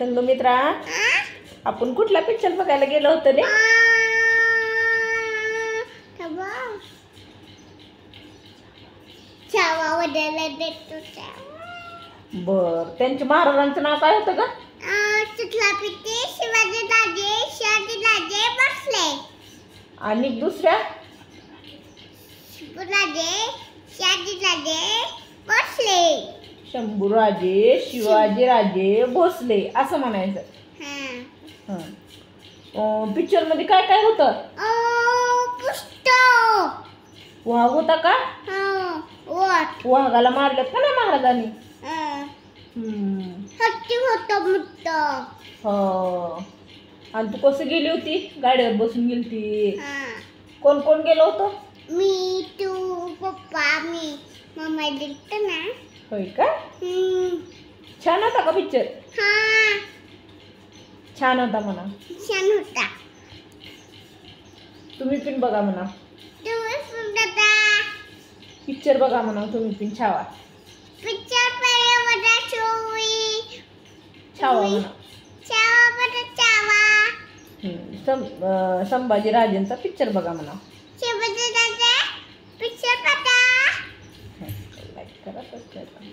संगमित्रा, आपण कुठला पिक्चर बघायला गेलो होतो रे? बर, त्यांच्या महाराजांचं नाव काय होतं का? शिवाजी भोसले. आणि दुसऱ्या शंभूराजे शिवाजीराजे भोसले असं म्हणायचं. पिक्चर मध्ये काय काय होतं? वाघ होता का? वाघाला मारलेत का नाही महाराजांनी? हो. आणि तू कसं गेली होती? गाडीवर बसून गेलती? कोण कोण गेलो होतो? मी, तू, पप्पा, मी, मम्मा गेलतो ना. होय का? छान होता का पिक्चर? छान होता म्हणा. छान होता. तुम्ही पण बघा म्हणा. पिक्चर बघा म्हणा तुम्ही पण. छावा छावा म्हणा. संभाजीराजेंचा पिक्चर बघा म्हणा. पिक्चर बघा. लाईक करा, सबस्क्राईब करा.